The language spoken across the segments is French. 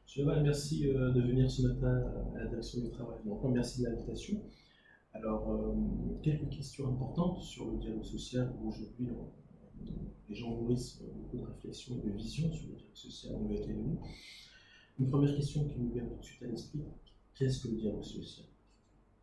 Monsieur Laval, merci de venir ce matin à la direction du travail. Donc, merci de l'invitation. Alors, quelques questions importantes sur le dialogue social. Aujourd'hui, les gens nourrissent beaucoup de réflexions et de visions sur le dialogue social en Nouvelle-Calédonie. Une première question qui nous vient tout de suite à l'esprit, qu'est-ce que le dialogue social?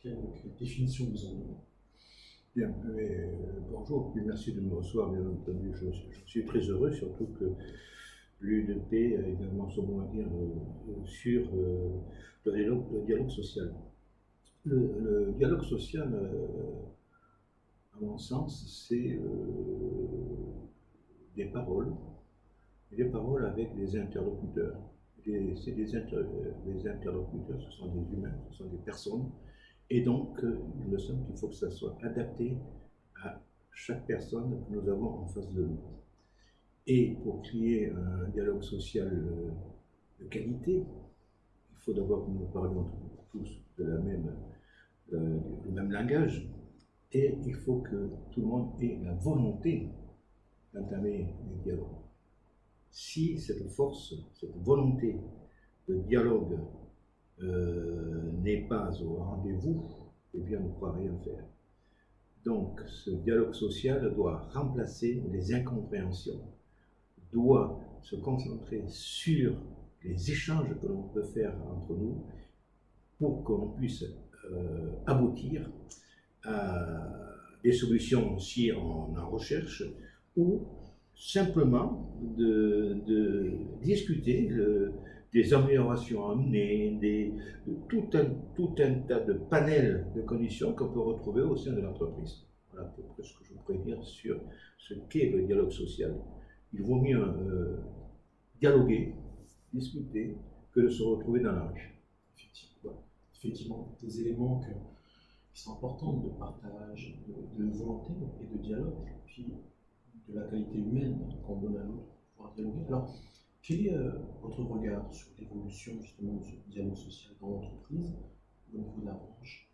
Quelle définition vous en donnez? Bien, bonjour, puis merci de me recevoir, bien entendu. Je suis très heureux, surtout que l'UDP a également son mot à dire sur le dialogue social. Le dialogue social, à mon sens, c'est des paroles avec des interlocuteurs. Les interlocuteurs, ce sont des humains, ce sont des personnes. Et donc, il me semble qu'il faut que ça soit adapté à chaque personne que nous avons en face de nous. Et pour créer un dialogue social de qualité, il faut d'abord que nous parlions tous le même langage, et il faut que tout le monde ait la volonté d'entamer les dialogues. Si cette force, cette volonté de dialogue n'est pas au rendez-vous, eh bien on ne pourra rien faire. Donc ce dialogue social doit remplacer les incompréhensions, doit se concentrer sur les échanges que l'on peut faire entre nous pour qu'on puisse aboutir à des solutions si on en recherche, ou simplement de discuter des améliorations à amener, tout un tas de panels de conditions qu'on peut retrouver au sein de l'entreprise. Voilà à peu près ce que je pourrais dire sur ce qu'est le dialogue social. Il vaut mieux dialoguer, discuter, que de se retrouver dans la rue. Effectivement, des éléments qui sont importants de partage, de volonté et de dialogue, et puis de la qualité humaine qu'on donne à l'autre pour pouvoir dialoguer. Alors, quel est votre regard sur l'évolution justement de ce dialogue social dans l'entreprise, au niveau de la branche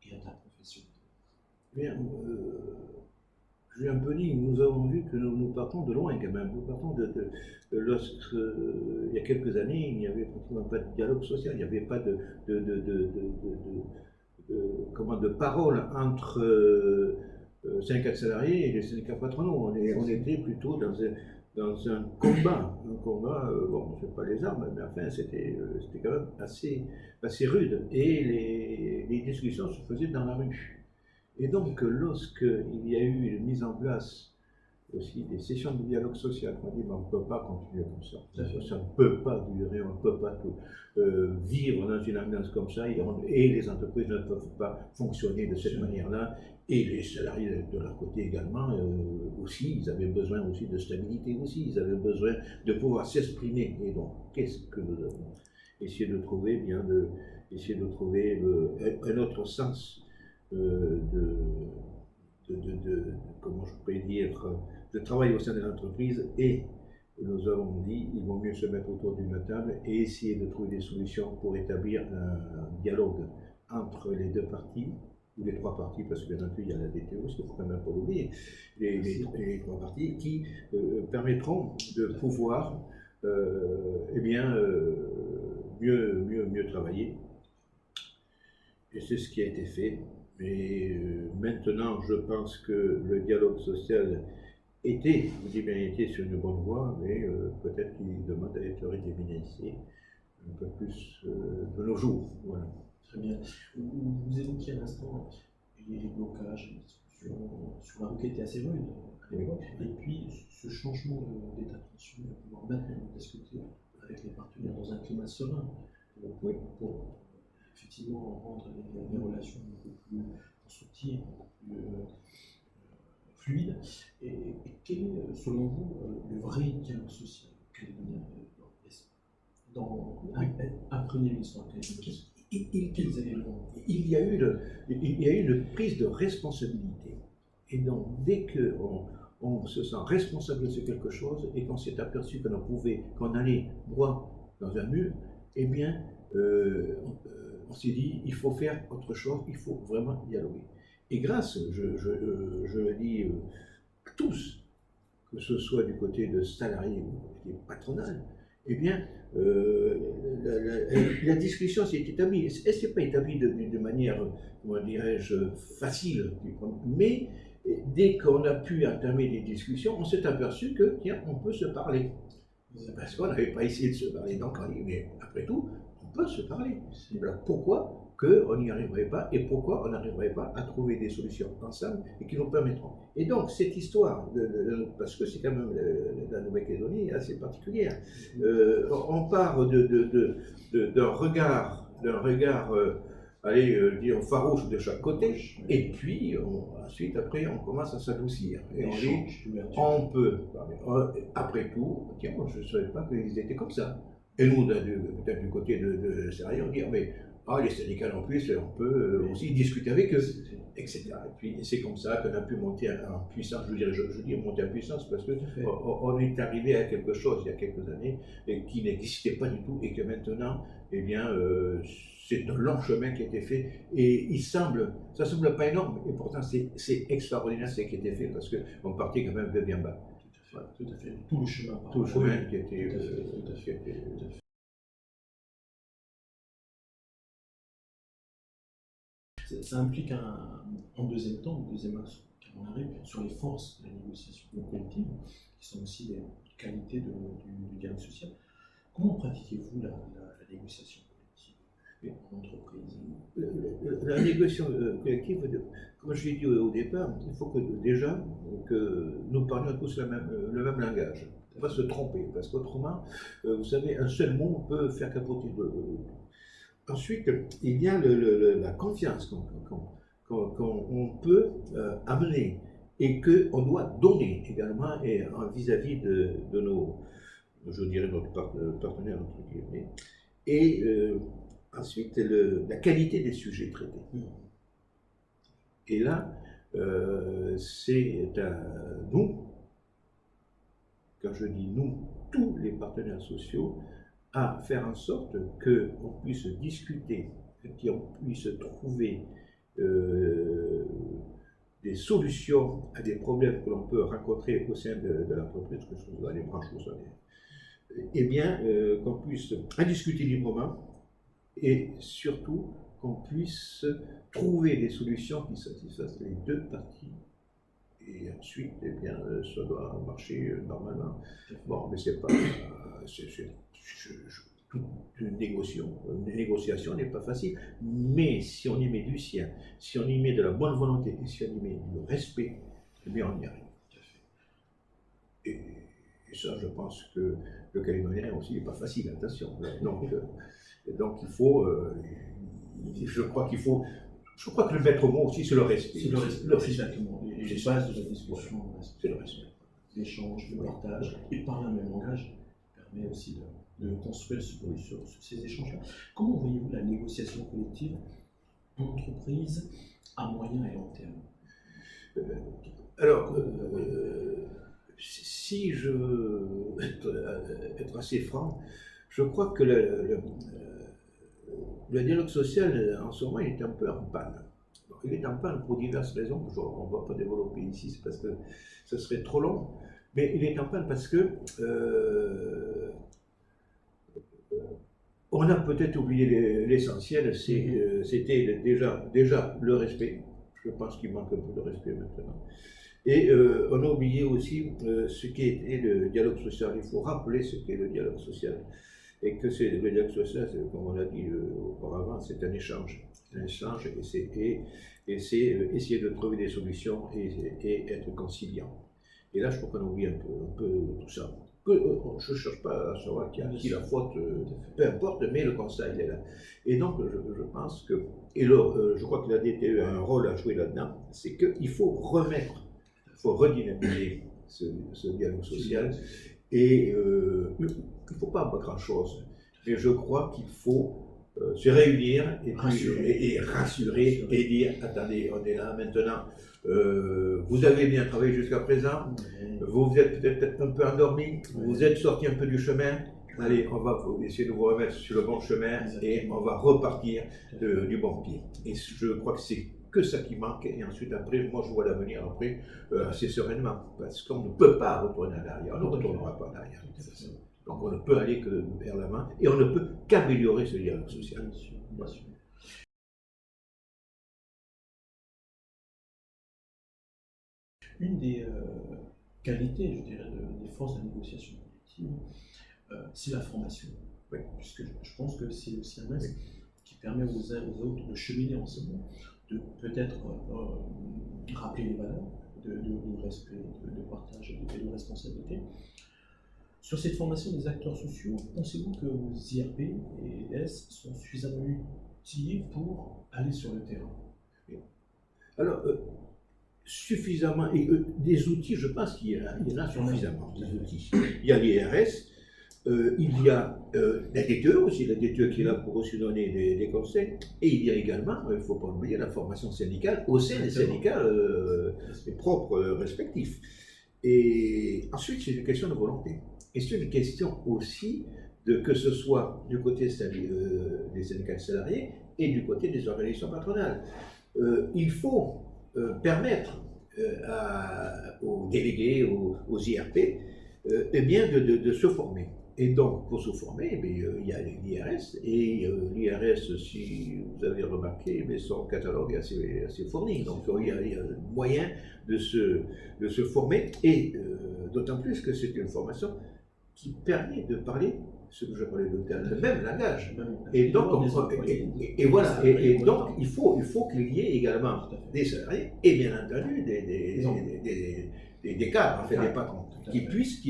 et interprofessionnelle? Bien, je l'ai un peu dit, nous avons vu que nous partons de loin quand même. Nous partons lorsque, il y a quelques années, il n'y avait pratiquement pas de dialogue social, il n'y avait pas de parole entre syndicats salariés et les syndicats patronaux. On était plutôt dans un combat. Bon, je ne sais pas les armes, mais enfin, c'était quand même assez rude. Et les discussions se faisaient dans la rue. Et donc, lorsqu'il y a eu une mise en place aussi des sessions de dialogue social, on dit, on ne peut pas continuer comme ça. Ça ne peut pas durer, on ne peut pas vivre dans une ambiance comme ça, et les entreprises ne peuvent pas fonctionner de cette manière-là, et les salariés de leur côté également, aussi, ils avaient besoin aussi de stabilité aussi, ils avaient besoin de pouvoir s'exprimer. Et donc, qu'est-ce que nous avons essayé de trouver, un autre sens comment je pourrais dire, de travail au sein de l'entreprise, et nous avons dit il vaut mieux se mettre autour d'une table et essayer de trouver des solutions pour établir un dialogue entre les deux parties, ou les trois parties, parce que bien entendu il y a la DTO, ce qu'il ne faut quand même pas oublier, les trois parties qui permettront de pouvoir mieux travailler. Et c'est ce qui a été fait. Mais maintenant, je pense que le dialogue social était sur une bonne voie, mais peut-être qu'il demande à être redynamisé un peu plus de nos jours. Voilà. Très bien. Vous évoquiez à l'instant les blocages, les discussions sur la rue qui étaient assez rudes à l'époque, et puis ce changement d'état de tension, de pouvoir maintenant discuter avec les partenaires dans un climat serein pour effectivement rendre les relations beaucoup plus constructives, beaucoup plus fluides. Et quel est, selon vous, le vrai dialogue social calédonien imprégné l'histoire calédonienne? Il y a eu une prise de responsabilité. Et donc, dès qu'on se sent responsable de quelque chose et qu'on s'est aperçu qu'on allait droit dans un mur, eh bien, on s'est dit, il faut faire autre chose, il faut vraiment dialoguer. Et grâce, je le dis tous, que ce soit du côté de salariés ou du côté patronal, eh bien, la discussion s'est établie. Elle ne s'est pas établie de manière, comment dirais-je, facile, mais dès qu'on a pu entamer des discussions, on s'est aperçu que, tiens, on peut se parler. Parce qu'on n'avait pas essayé de se parler. Donc, on dit, mais après tout, on peut se parler. Alors, pourquoi qu'on n'y arriverait pas et pourquoi on n'arriverait pas à trouver des solutions ensemble et qui nous permettront. Et donc, cette histoire, parce que c'est quand même la Nouvelle-Calédonie assez particulière, on part d'un regard, allez dire farouche de chaque côté, et puis ensuite, après, on commence à s'adoucir. Et on dit, on peut, après tout, tiens, je ne savais pas qu'ils étaient comme ça. Et nous, peut-être du côté de Sérieux, on dit, mais les syndicats en plus, on peut aussi discuter avec eux, etc. Et puis c'est comme ça qu'on a pu monter en puissance, je dis monter en puissance parce qu'on est arrivé à quelque chose il y a quelques années qui n'existait pas du tout et que maintenant, eh bien, c'est un long chemin qui a été fait et ça semble pas énorme et pourtant c'est extraordinaire ce qui a été fait parce qu'on partait quand même de bien bas. Tout à fait. Tout le chemin. Tout le chemin qui a été... Tout à fait. Ça implique en deuxième temps, une deuxième axe quand on arrive sur les forces de la négociation collective, qui sont aussi des qualités du dialogue social. Comment pratiquez-vous la négociation collective en entreprise? La négociation collective, comme je l'ai dit au départ, il faut que déjà que nous parlions tous le même langage. Il ne faut pas se tromper, parce qu'autrement, vous savez, un seul mot peut faire capoter Ensuite, il y a la confiance qu'on peut amener et qu'on doit donner également vis-à-vis de nos, je dirais, notre partenaire, entre guillemets. Et ensuite, la qualité des sujets traités. Et là, c'est à nous, quand je dis nous, tous les partenaires sociaux, à faire en sorte qu'on puisse discuter, qu'on puisse trouver des solutions à des problèmes que l'on peut rencontrer au sein de l'entreprise, que ce soit dans les branches ou soit eh bien, qu'on puisse en discuter librement et surtout qu'on puisse trouver des solutions qui satisfassent les deux parties. Et ensuite, eh bien, ça doit marcher normalement. Bon, mais c'est pas... Toute négociation n'est pas facile, mais si on y met du sien, si on y met de la bonne volonté et si on y met du respect, eh bien on y arrive. Et ça, je pense que le calédonien aussi n'est pas facile, attention. Donc il faut, je crois que le maître mot aussi, c'est le respect. C'est le respect, exactement. Les bases de la discussion, c'est le respect. L'échange, le partage, et par le même langage, permet aussi de construire sur ces échanges-là. Comment voyez-vous la négociation collective en entreprise à moyen et long terme? Alors, si je veux être assez franc, je crois que le dialogue social, en ce moment, il est un peu en panne. Il est en panne pour diverses raisons que on ne va pas développer ici, c'est parce que ce serait trop long, mais il est en panne parce que on a peut-être oublié l'essentiel, c'était déjà le respect. Je pense qu'il manque un peu de respect maintenant. Et on a oublié aussi ce qu'était le dialogue social. Il faut rappeler ce qu'est le dialogue social. Et que le dialogue social, comme on l'a dit auparavant, c'est un échange. Un échange, et c'est essayer de trouver des solutions et être conciliant. Et là, je crois qu'on oublie un peu tout ça. Je ne cherche pas à savoir qui la faute, peu importe, mais le constat, il est là. Et donc, je pense que, je crois que la DTE a un rôle à jouer là-dedans, c'est qu'il faut redynamiser ce dialogue social. Et il ne faut pas grand-chose, mais je crois qu'il faut se réunir et rassurer et dire, attendez, on est là maintenant, vous avez bien travaillé jusqu'à présent, vous êtes peut-être un peu endormi, vous êtes sorti un peu du chemin, allez, on va essayer de vous remettre sur le bon chemin et on va repartir du bon pied. Et je crois que c'est que ça qui manque, et ensuite après, moi je vois l'avenir après assez sereinement, parce qu'on ne peut pas retourner en arrière, on ne retournera pas en arrière. Donc on ne peut aller que vers l'avant et on ne peut qu'améliorer ce dialogue social. Bien sûr, bien sûr. Une des qualités, je dirais, des forces de négociation collective, c'est la formation. Oui. Puisque je pense que c'est aussi un axe qui permet aux uns et aux autres de cheminer ensemble, de peut-être rappeler les valeurs de respect, de partage et de responsabilité. Sur cette formation des acteurs sociaux, pensez-vous que vos IRP et S sont suffisamment outillés pour aller sur le terrain? Alors, suffisamment, et des outils, je pense qu'il y en a suffisamment, des outils. Il y a l'IRS, il y a la DTE aussi, la DTE qui est là pour aussi donner des conseils, et il y a également, il ne faut pas oublier, la formation syndicale au sein des syndicats propres respectifs. Et ensuite, c'est une question de volonté. Et c'est une question aussi que ce soit du côté des syndicats de salariés et du côté des organisations patronales. Il faut permettre aux délégués, aux IRP, eh bien de se former. Et donc, pour se former, il y a l'IRS, et l'IRS, si vous avez remarqué, son catalogue est assez fourni. Donc, il y a moyen de se former, et d'autant plus que c'est une formation qui permet de parler ce que je parlais le même langage. Et donc, voilà. Et donc, il faut qu'il y ait également des salariés et bien entendu des cadres, en fait, des patrons, qui puissent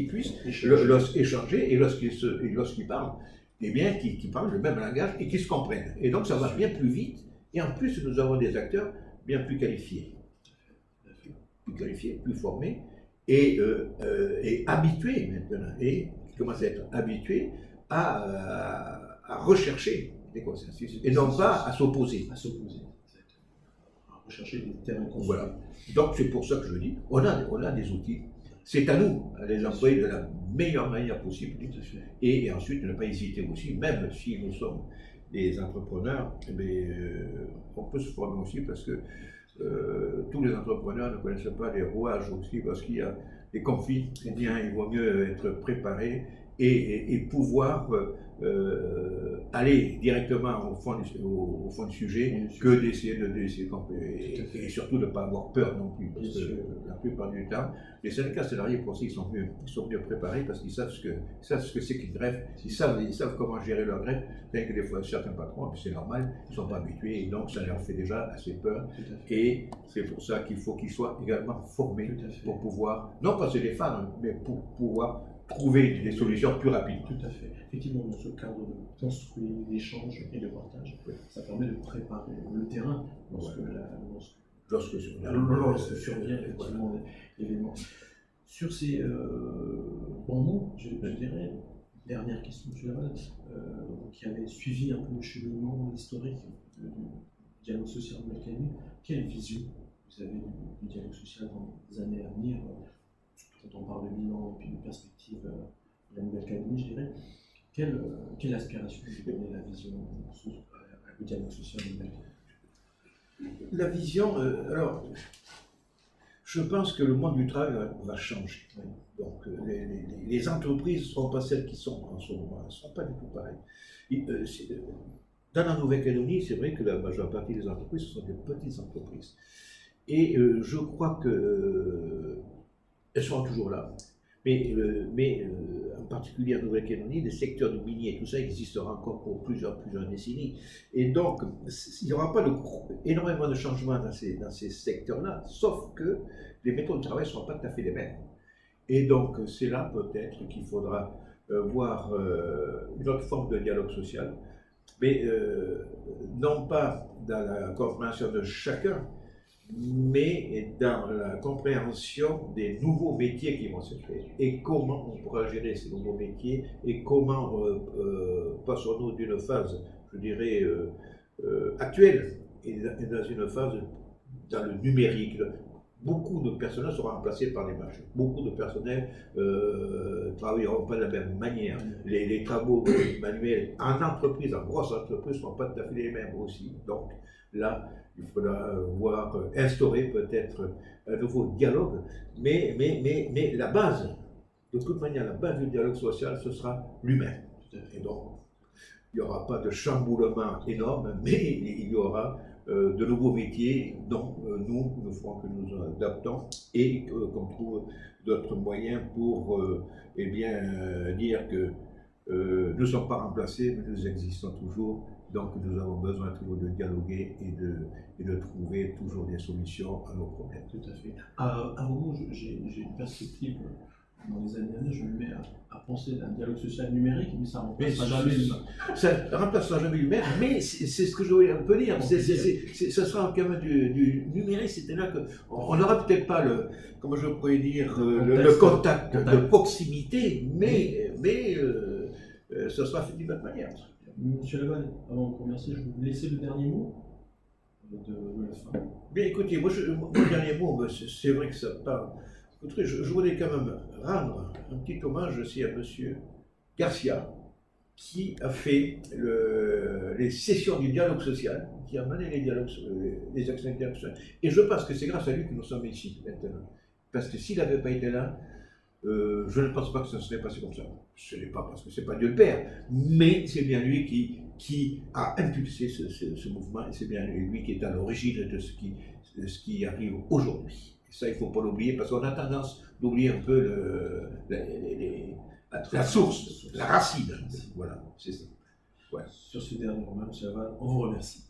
échanger et lorsqu'ils parlent, eh bien, qui parlent le même langage et qui se comprennent. Et donc, ça va bien plus vite. Et en plus, nous avons des acteurs bien plus qualifiés, plus formés et habitués maintenant. Et qui commencent à être habitués à rechercher des consensus et non pas à s'opposer. À rechercher des terrains construits. Voilà. Donc c'est pour ça que je dis, on a des outils. C'est à nous à les employer de la meilleure manière possible. Et ensuite ne pas hésiter aussi, même si nous sommes des entrepreneurs, on peut se former aussi parce que tous les entrepreneurs ne connaissent pas les rouages aussi, parce qu'il y a des conflits, eh bien, il vaut mieux être préparé et pouvoir aller directement au fond du sujet que d'essayer de et surtout de ne pas avoir peur non plus, parce que la plupart du temps, les syndicats salariés pour ça, ils sont mieux préparés parce qu'ils savent ce que c'est qu'une grève, ils savent comment gérer leur grève, bien que des fois certains patrons, c'est normal, ils ne sont pas habitués et donc ça leur fait déjà assez peur. Et c'est pour ça qu'il faut qu'ils soient également formés pour pouvoir, non pas se défendre, mais pour pouvoir trouver des solutions plus rapides. Tout à fait. Effectivement, dans ce cadre de construire, d'échange et de partage, ça permet de préparer le terrain lorsque survient effectivement l'événement. Sur ces bons mots, je dirais, dernière question, M. Laval, qui avait suivi un peu le cheminement historique du dialogue social de l'Académie, quelle vision vous avez du dialogue social dans les années à venir? Quand on parle de bilan et puis de perspective de la nouvelle académie, je dirais, quelle aspiration vous donnez la vision du dialogue social de la nouvelle académie? La vision, alors, je pense que le monde du travail va changer. Oui. Donc, les entreprises ne seront pas celles qui sont en ce moment, elles ne seront pas du tout pareilles. Dans la Nouvelle-Calédonie, c'est vrai que la majeure partie des entreprises, ce sont des petites entreprises. Et je crois que elles seront toujours là. Mais en particulier en Nouvelle-Calédonie, les secteurs du minier, tout ça existera encore pour plusieurs décennies. Et donc, il n'y aura pas énormément de changements dans ces secteurs-là, sauf que les méthodes de travail ne seront pas tout à fait les mêmes. Et donc, c'est là peut-être qu'il faudra voir une autre forme de dialogue social, mais non pas dans la compréhension de chacun, mais dans la compréhension des nouveaux métiers qui vont se créer et comment on pourra gérer ces nouveaux métiers et comment passons-nous d'une phase, je dirais, actuelle et dans une phase dans le numérique. Beaucoup de personnel seront remplacés par les machines. Beaucoup de personnel ne travailleront pas de la même manière. Les travaux manuels en entreprise, en grosse entreprise, ne seront pas tout à fait les mêmes aussi. Donc là, il faudra instaurer peut-être un nouveau dialogue, mais la base de toute manière, la base du dialogue social, ce sera l'humain. Tout à fait. Et donc, il n'y aura pas de chamboulement énorme, mais il y aura de nouveaux métiers dont nous ferons que nous adaptons et qu'on trouve d'autres moyens pour eh bien, dire que nous ne sommes pas remplacés, mais nous existons toujours. Donc nous avons besoin toujours de dialoguer et de trouver toujours des solutions à nos problèmes. Tout à fait. À un moment, j'ai une perspective dans les années à venir, je me mets à penser à un dialogue social numérique, mais ça ne remplacera jamais l'humain. Ça ne remplacera jamais l'humain, mais c'est ce que je voulais un peu dire. Ce sera quand même du numérique, c'est-à-dire qu'on n'aura peut-être pas le, comment je pourrais dire, le contact de proximité, mais ce sera fait d'une autre manière. Monsieur Laval, avant de remercier, je vais vous laisser le dernier mot de la fin. Bien écoutez, mon dernier mot, c'est vrai que ça parle. Écoutez, je voudrais quand même rendre un petit hommage aussi à M. Garcia, qui a fait les sessions du dialogue social, qui a mené les actions du dialogue social. Et je pense que c'est grâce à lui que nous sommes ici maintenant. Parce que s'il n'avait pas été là, je ne pense pas que ça se serait passé comme ça. Ce n'est pas parce que c'est pas Dieu le Père, mais c'est bien lui qui a impulsé ce mouvement, et c'est bien lui qui est à l'origine de ce qui arrive aujourd'hui. Et ça, il ne faut pas l'oublier, parce qu'on a tendance d'oublier un peu la source, la racine. Voilà, c'est ça. Ouais. Sur ce dernier moment, M. Laval, on vous remercie.